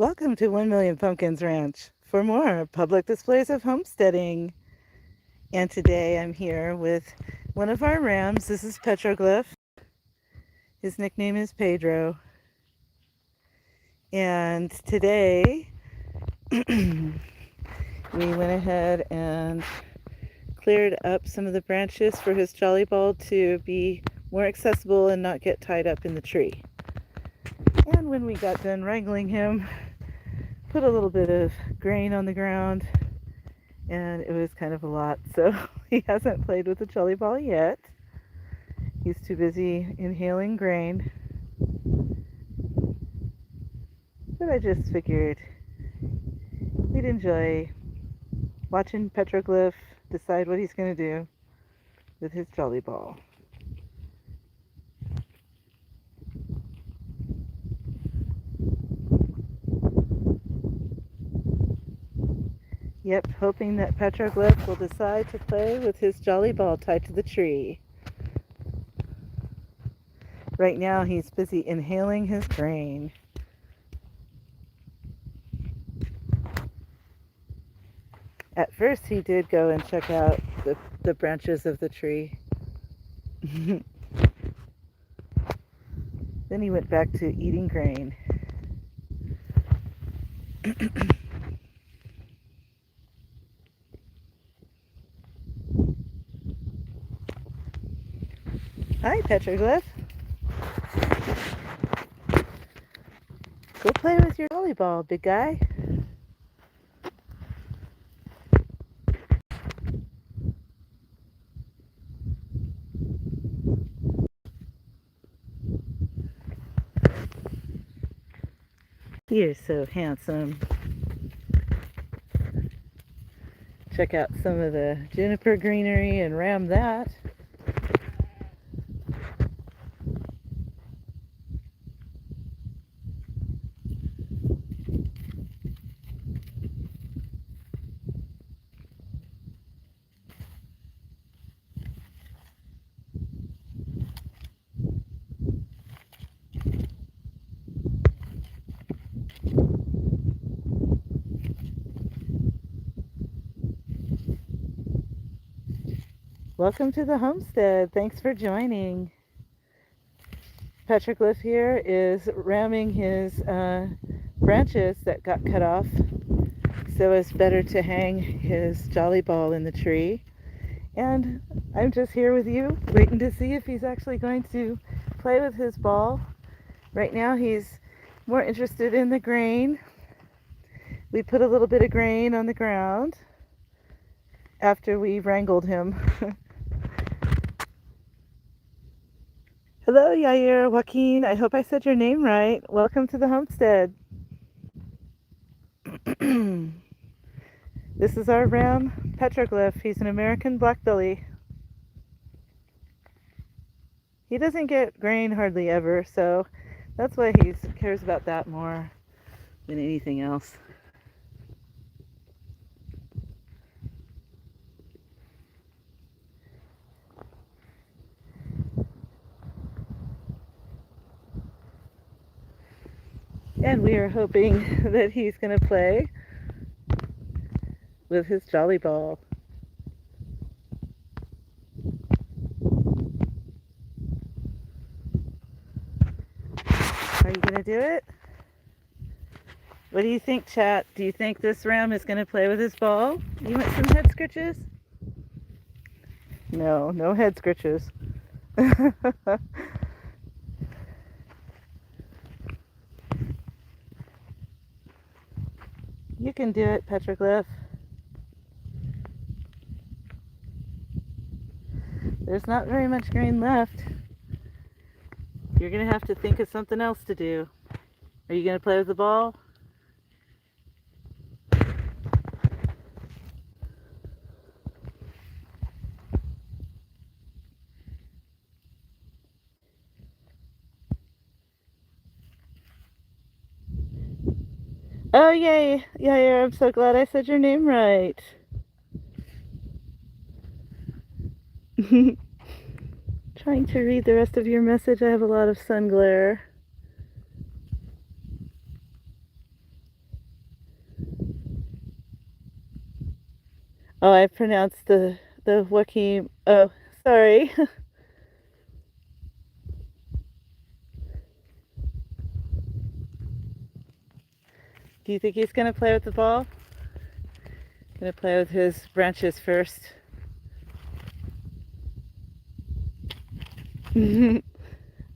Welcome to 1 Million Pumpkins Ranch for more public displays of homesteading. And today I'm here with one of our rams. This is Petroglyph. His nickname is Pedro. And today we went ahead and cleared up some of the branches for his jolly ball to be more accessible and not get tied up in the tree. And when we got done wrangling him, put a little bit of grain on the ground, and it was kind of a lot, so he hasn't played with the jolly ball yet. He's too busy inhaling grain. But I just figured we'd enjoy watching Petroglyph decide what he's going to do with his jolly ball. Yep, hoping that Petroglyph will decide to play with his jolly ball tied to the tree. Right now he's busy inhaling his grain. At first he did go and check out the branches of the tree. Then he went back to eating grain. Hi, Petroglyph. Go play with your volleyball, big guy. You're so handsome. Check out some of the juniper greenery and ram that. Welcome to the homestead. Thanks for joining. Petroglyph here is ramming his branches that got cut off so it's better to hang his jolly ball in the tree. And I'm just here with you, waiting to see if he's actually going to play with his ball. Right now he's more interested in the grain. We put a little bit of grain on the ground after we wrangled him. Hello, Yair, Joaquin. I hope I said your name right. Welcome to the homestead. This is our ram, Petroglyph. He's an American blackbelly. He doesn't get grain hardly ever, so that's why he cares about that more than anything else. And we are hoping that he's going to play with his jolly ball. Are you going to do it? What do you think, chat? Do you think this ram is going to play with his ball? You want some head scritches? No, no head scritches. You can do it, Petroglyph. There's not very much grain left. You're going to have to think of something else to do. Are you going to play with the ball? Oh, yay. Yeah, I'm so glad I said your name right. Trying to read the rest of your message. I have a lot of sun glare. Oh, I pronounced the Joaquin. Oh, sorry. Do you think he's gonna play with the ball? Gonna play with his branches first.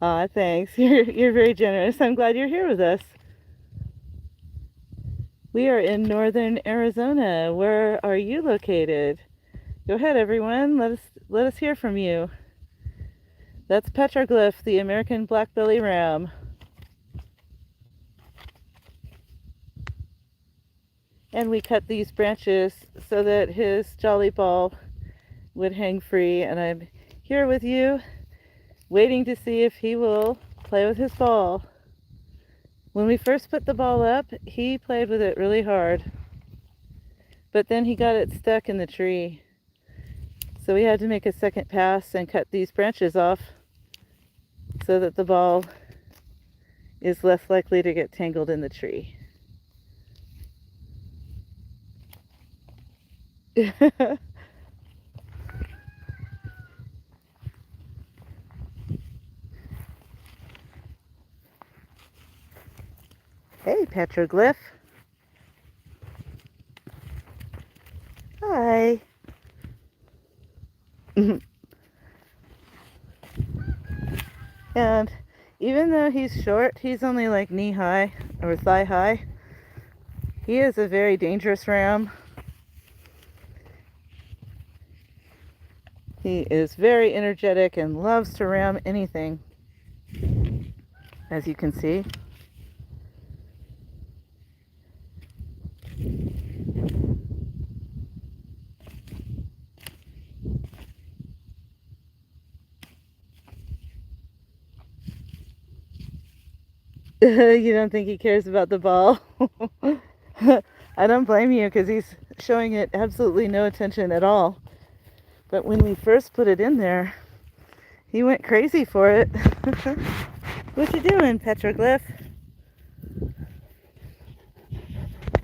Aw, thanks. You're very generous. I'm glad you're here with us. We are in northern Arizona. Where are you located? Go ahead, everyone. Let us hear from you. That's Petroglyph, the American black-belly ram. And we cut these branches so that his jolly ball would hang free. And I'm here with you, waiting to see if he will play with his ball. When we first put the ball up, he played with it really hard. But then he got it stuck in the tree. So we had to make a second pass and cut these branches off so that the ball is less likely to get tangled in the tree. Hey, Petroglyph. Hi. And even though he's short, he's only like knee high or thigh high. He is a very dangerous ram. He is very energetic and loves to ram anything, as you can see. You don't think he cares about the ball? I don't blame you, because he's showing it absolutely no attention at all. But when we first put it in there, he went crazy for it. What you doing, Petroglyph?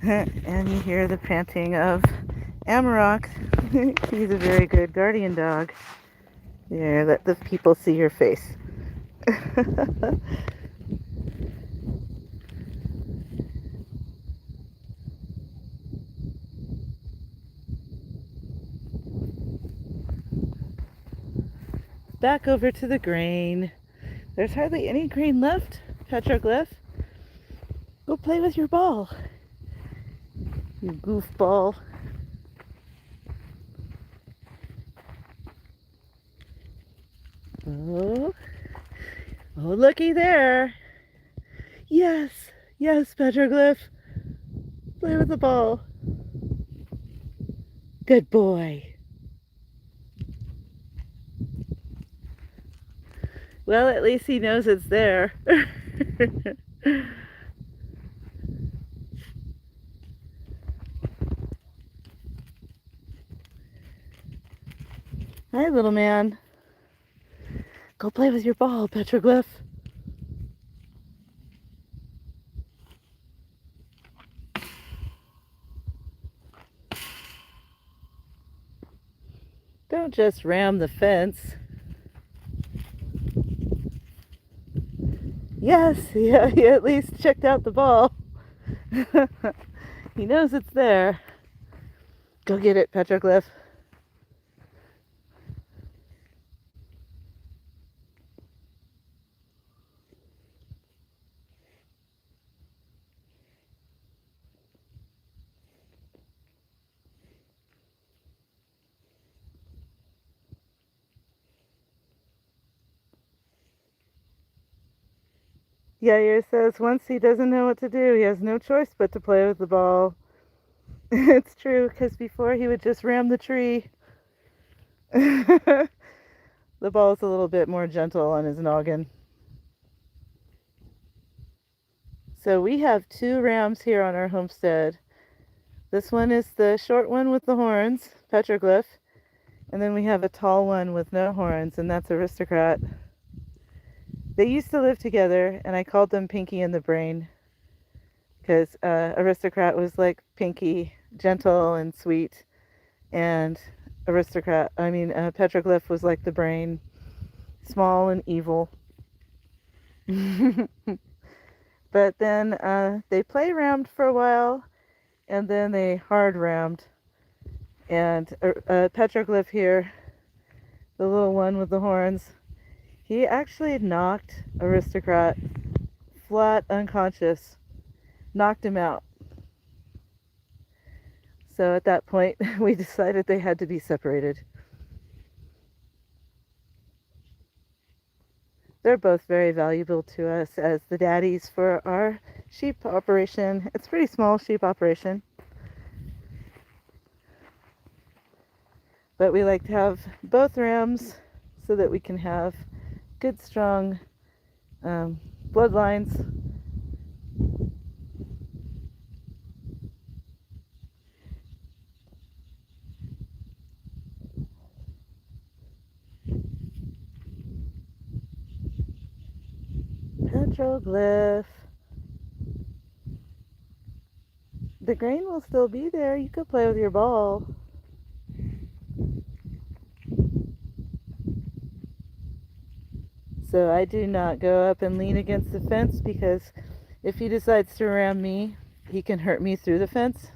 And you hear the panting of Amarok. He's a very good guardian dog. There, let the people see your face. Back over to the grain. There's hardly any grain left, Petroglyph. Go play with your ball, you goofball. Oh, looky there. Yes, Petroglyph. Play with the ball. Good boy. Well, at least he knows it's there. Hi, little man. Go play with your ball, Petroglyph. Don't just ram the fence. Yes, yeah, he at least checked out the ball. He knows it's there. Go get it, Petroglyph. Yair says once he doesn't know what to do, he has no choice but to play with the ball. It's true, because before he would just ram the tree. The ball's a little bit more gentle on his noggin. So we have 2 rams here on our homestead. This one is the short one with the horns, Petroglyph, and then we have a tall one with no horns, and that's Aristocrat. They used to live together, and I called them Pinky and the Brain, because Aristocrat was like Pinky, gentle and sweet, and Petroglyph was like the brain, small and evil. But then they play rammed for a while, and then they hard rammed. And Petroglyph here, the little one with the horns, he actually knocked Aristocrat flat unconscious, knocked him out. So at that point, we decided they had to be separated. They're both very valuable to us as the daddies for our sheep operation. It's a pretty small sheep operation, but we like to have both rams so that we can have good, strong bloodlines. Petroglyph. The grain will still be there. You could play with your ball. So I do not go up and lean against the fence, because if he decides to ram me, he can hurt me through the fence.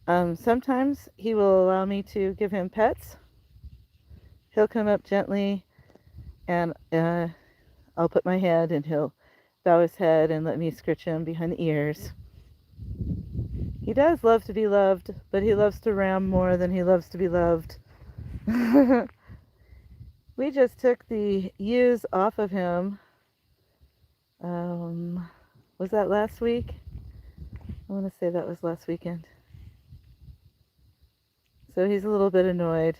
Sometimes he will allow me to give him pets. He'll come up gently, and I'll put my head, and he'll bow his head and let me scratch him behind the ears. He does love to be loved, but he loves to ram more than he loves to be loved. We just took the ewes off of him. Was that last week? I want to say that was last weekend. So he's a little bit annoyed.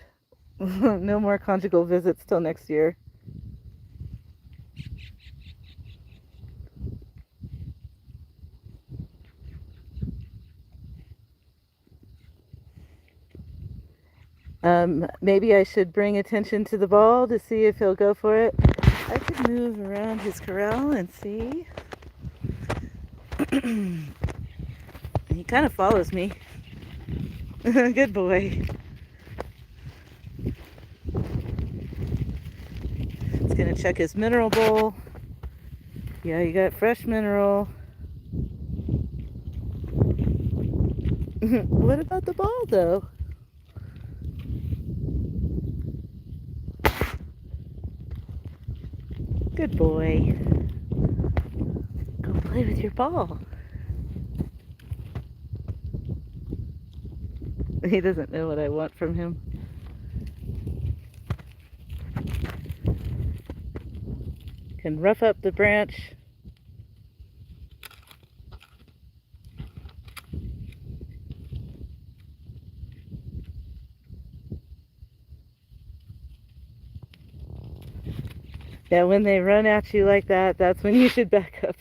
No more conjugal visits till next year. Maybe I should bring attention to the ball to see if he'll go for it. I could move around his corral and see. He kind of follows me. Good boy. He's gonna check his mineral bowl. Yeah, you got fresh mineral. What about the ball, though? Good boy. Go play with your ball. He doesn't know what I want from him. Can rough up the branch. Yeah, when they run at you like that, that's when you should back up.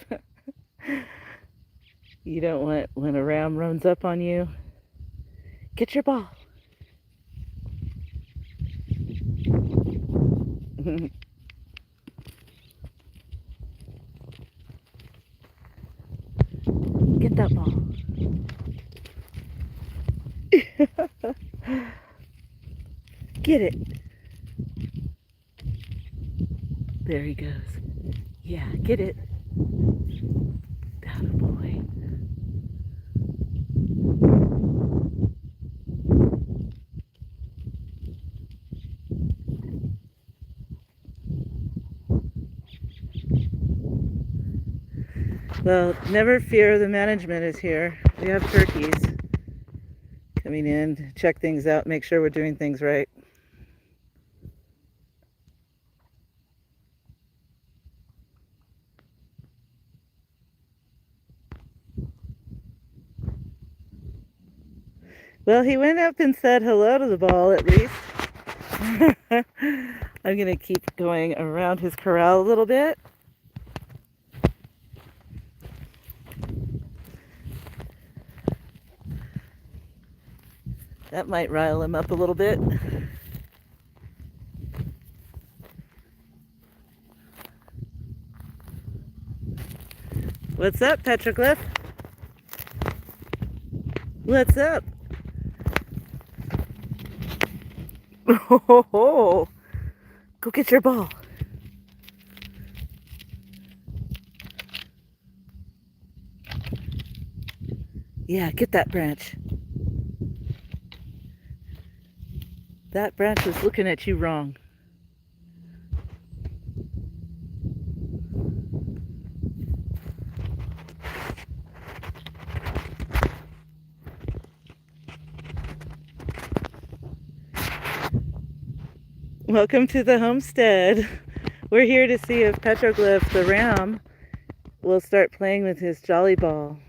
You don't want when a ram runs up on you. Get your ball. Get that ball. Get it. There he goes. Yeah, get it. That boy. Well, never fear, the management is here. We have turkeys coming in to check things out, make sure we're doing things right. Well, he went up and said hello to the ball, at least. I'm going to keep going around his corral a little bit. That might rile him up a little bit. What's up, Petroglyph? What's up? Oh, go get your ball. Yeah, get that branch. That branch is looking at you wrong. Welcome to the homestead. We're here to see if Petroglyph, the ram, will start playing with his jolly ball.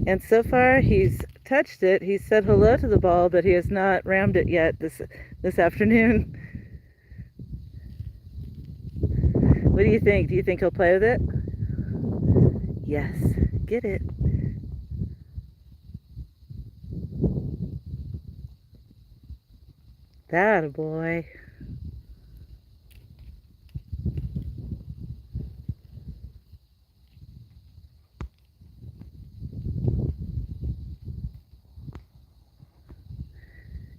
And so far, he's touched it. He's said hello to the ball, but he has not rammed it yet this afternoon. What do you think? Do you think he'll play with it? Yes. Get it. That a boy.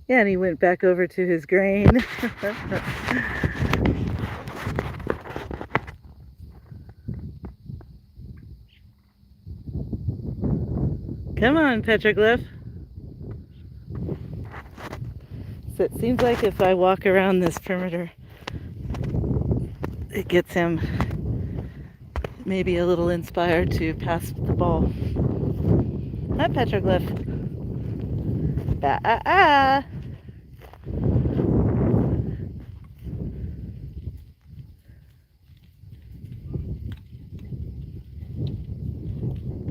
Yeah, and he went back over to his grain. Come on, Petroglyph. So it seems like if I walk around this perimeter, it gets him maybe a little inspired to pass the ball. Hi, Petroglyph. Ba-ah-ah.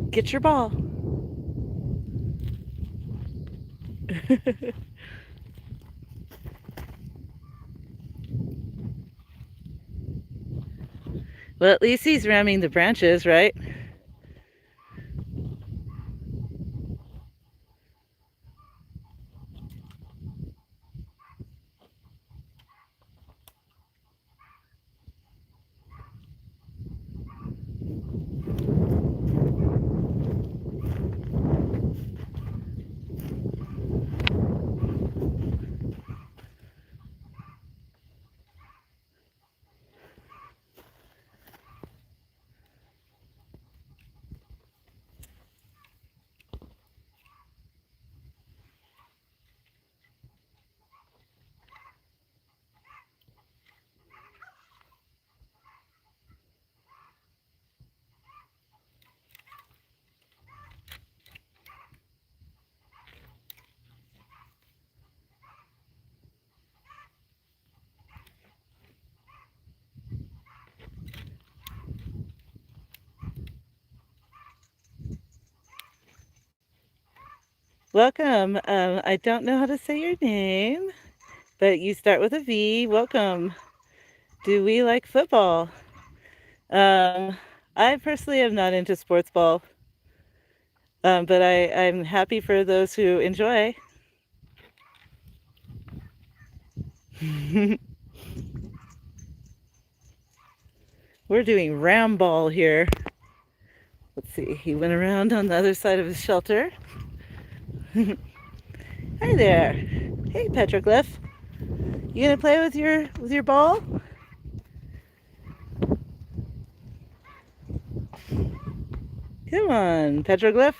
Get your ball. Well, at least he's ramming the branches, right? Welcome. I don't know how to say your name, but you start with a V. Welcome. Do we like football? I personally am not into sports ball, but I'm happy for those who enjoy. We're doing ram ball here. Let's see, he went around on the other side of his shelter. Hi there. Hey, Petroglyph. You gonna play with your ball? Come on, Petroglyph.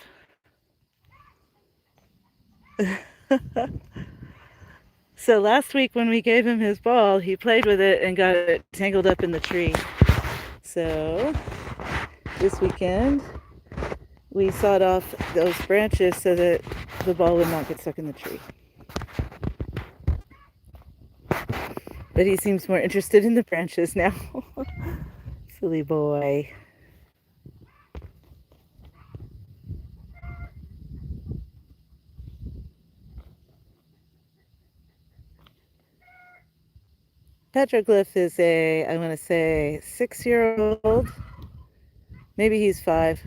So last week when we gave him his ball, he played with it and got it tangled up in the tree. So this weekend, we sawed off those branches so that the ball would not get stuck in the tree. But he seems more interested in the branches now. Silly boy. Petroglyph is I want to say, 6-year-old. Maybe he's 5.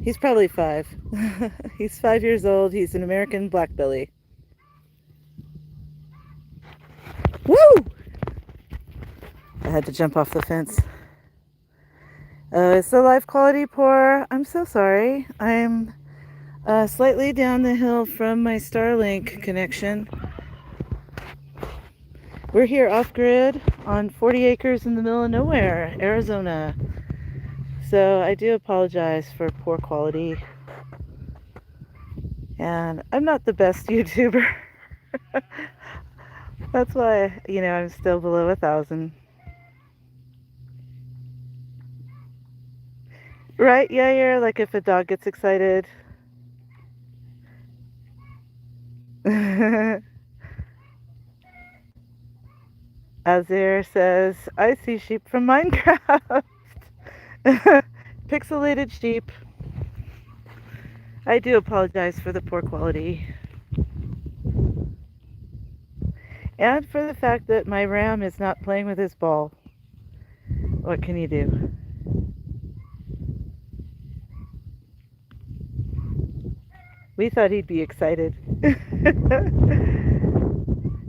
He's probably 5. He's 5 years old. He's an American blackbelly. Woo! I had to jump off the fence. Is the life quality poor? I'm so sorry. Slightly down the hill from my Starlink connection. We're here off-grid on 40 acres in the middle of nowhere, Arizona. So I do apologize for poor quality. And I'm not the best YouTuber. That's why, I'm still below 1,000. Right, yeah, like if a dog gets excited. Azir says, I see sheep from Minecraft. Pixelated sheep. I do apologize for the poor quality. And for the fact that my ram is not playing with his ball. What can you do? We thought he'd be excited.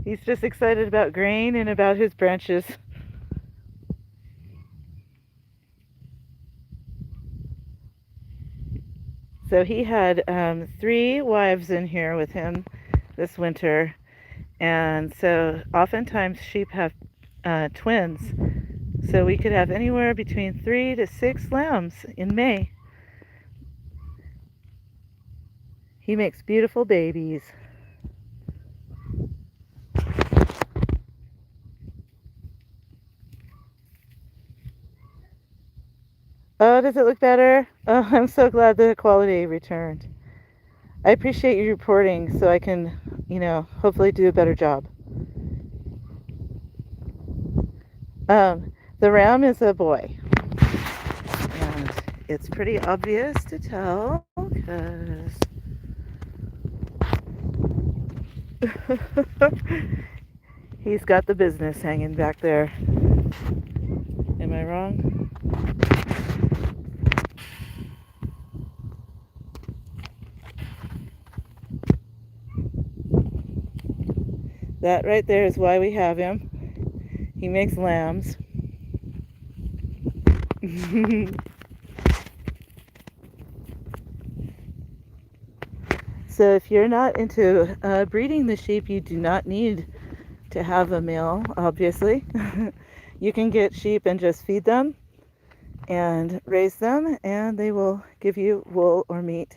He's just excited about grain and about his branches. So he had 3 wives in here with him this winter. And so oftentimes sheep have twins. So we could have anywhere between 3 to 6 lambs in May. He makes beautiful babies. Oh, does it look better? Oh, I'm so glad the quality returned. I appreciate you reporting so I can, hopefully do a better job. The ram is a boy. And it's pretty obvious to tell because he's got the business hanging back there. Am I wrong? That right there is why we have him. He makes lambs. So if you're not into breeding the sheep, you do not need to have a male, obviously. You can get sheep and just feed them and raise them, and they will give you wool or meat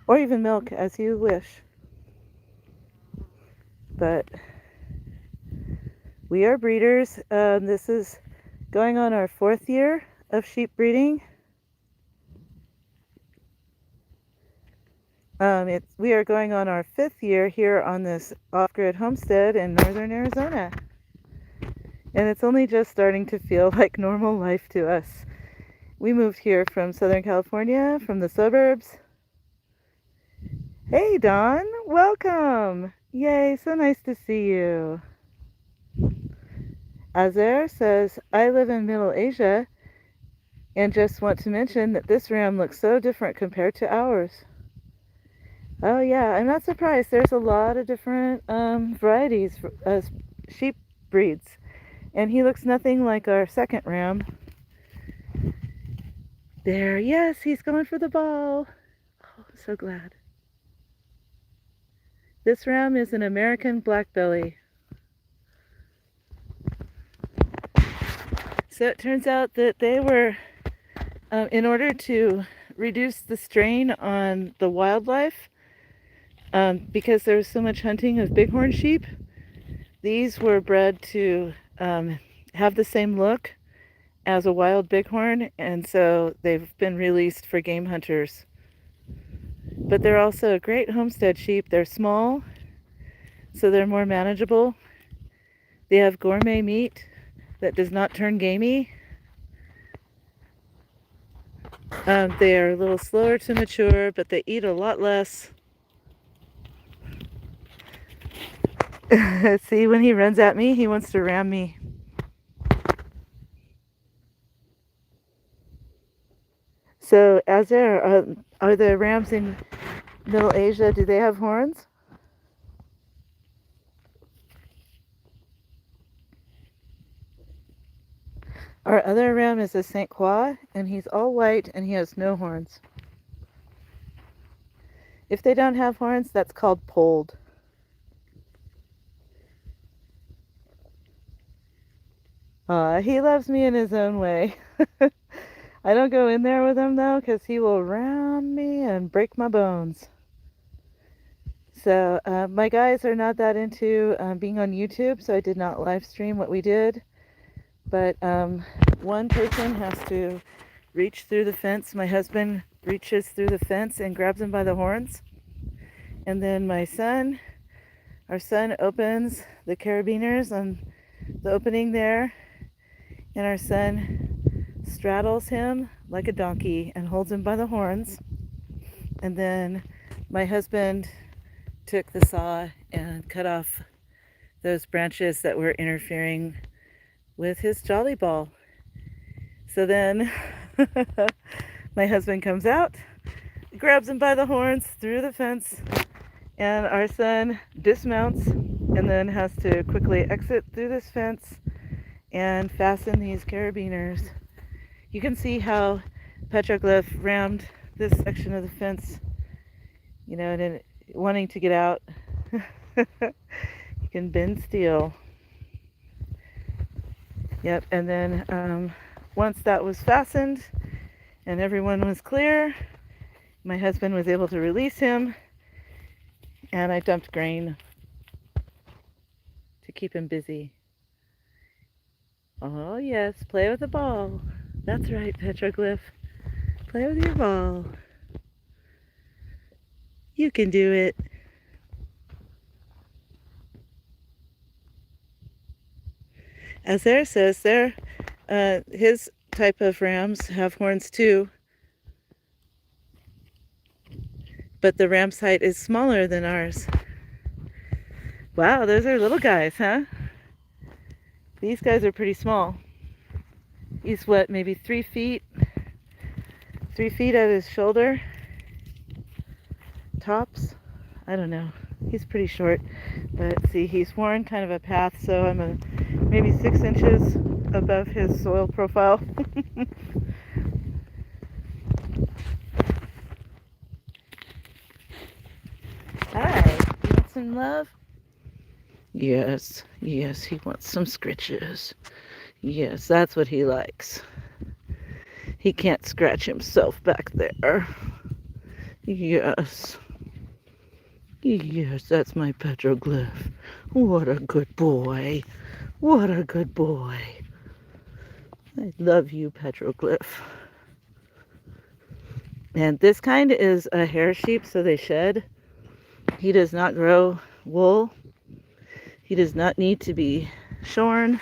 or even milk as you wish. But we are breeders. This is going on our 4th year of sheep breeding. We are going on our 5th year here on this off-grid homestead in northern Arizona. And it's only just starting to feel like normal life to us. We moved here from Southern California, from the suburbs. Hey, Dawn, welcome. Yay, so nice to see you. Azer says, I live in Middle Asia and just want to mention that this ram looks so different compared to ours. Oh yeah, I'm not surprised. There's a lot of different varieties, sheep breeds. And he looks nothing like our second ram. There, yes, he's going for the ball. Oh, I'm so glad. This ram is an American blackbelly. So it turns out that they were, in order to reduce the strain on the wildlife, because there was so much hunting of bighorn sheep, these were bred to have the same look as a wild bighorn, and so they've been released for game hunters. But they're also a great homestead sheep. They're small, so they're more manageable. They have gourmet meat that does not turn gamey. They are a little slower to mature, but they eat a lot less. See, when he runs at me, he wants to ram me. So, Azir, are the rams in Middle Asia, do they have horns? Our other ram is a St. Croix, and he's all white, and he has no horns. If they don't have horns, that's called polled. He loves me in his own way. I don't go in there with him though, because he will ram me and break my bones. So my guys are not that into being on YouTube, so I did not live stream what we did. But one person has to reach through the fence. My husband reaches through the fence and grabs him by the horns. And then our son opens the carabiners on the opening there. And our son straddles him like a donkey and holds him by the horns. And then my husband took the saw and cut off those branches that were interfering with his jolly ball. So then my husband comes out, grabs him by the horns through the fence, and our son dismounts and then has to quickly exit through this fence and fasten these carabiners. You can see how Petroglyph rammed this section of the fence, you know, and wanting to get out. You can bend steel. Yep, and then once that was fastened and everyone was clear, my husband was able to release him, and I dumped grain to keep him busy. Oh yes, play with the ball. That's right, Petroglyph. Play with your ball. You can do it. As Air says, his type of rams have horns too, but the ram sight is smaller than ours. Wow, those are little guys, huh? These guys are pretty small. He's what, maybe 3 feet? 3 feet at his shoulder? Tops? I don't know. He's pretty short. But see, he's worn kind of a path, so I'm maybe 6 inches above his soil profile. Hi, you want some love? Yes, yes, he wants some scritches. Yes, that's what he likes. He can't scratch himself back there. Yes. Yes, that's my Petroglyph. What a good boy. What a good boy. I love you, Petroglyph. And this kind is a hair sheep, so they shed. He does not grow wool. He does not need to be shorn.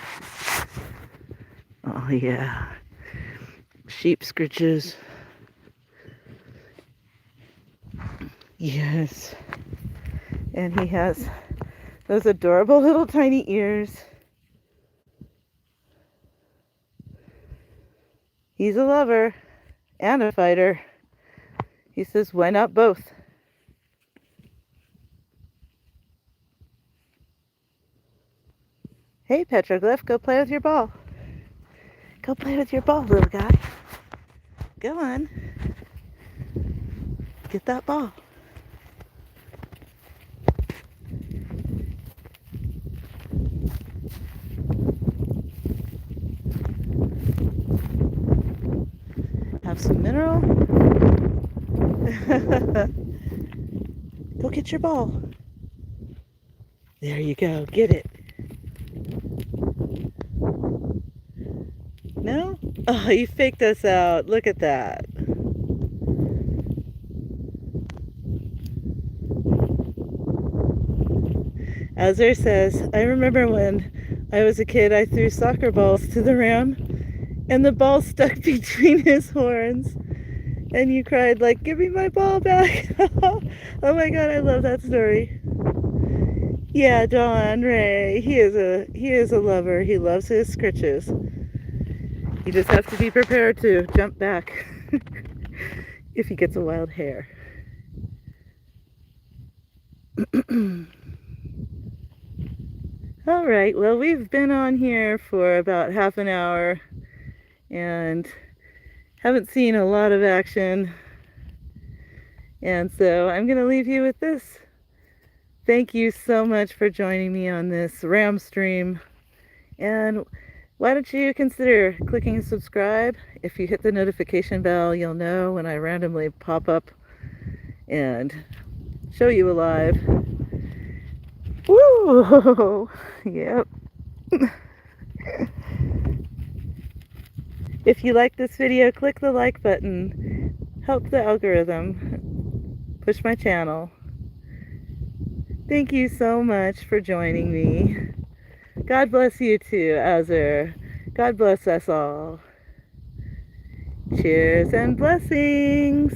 Oh yeah. Sheep scritches. Yes. And he has those adorable little tiny ears. He's a lover and a fighter. He says, why not both? Hey, Petroglyph, go play with your ball. Go play with your ball, little guy. Go on. Get that ball. Have some mineral. Go get your ball. There you go. Get it. No? Oh, you faked us out. Look at that. Azur says, I remember when I was a kid, I threw soccer balls to the ram, and the ball stuck between his horns. And you cried like, give me my ball back. Oh my God, I love that story. Yeah, Don Ray, he is a lover. He loves his scritches. You just have to be prepared to jump back if he gets a wild hair. All right, well, we've been on here for about half an hour and haven't seen a lot of action. And so I'm going to leave you with this. Thank you so much for joining me on this Ram stream. And why don't you consider clicking subscribe? If you hit the notification bell, you'll know when I randomly pop up and show you alive. Woo! Yep. If you like this video, click the like button. Help the algorithm push my channel. Thank you so much for joining me. God bless you too, Azur. God bless us all. Cheers and blessings.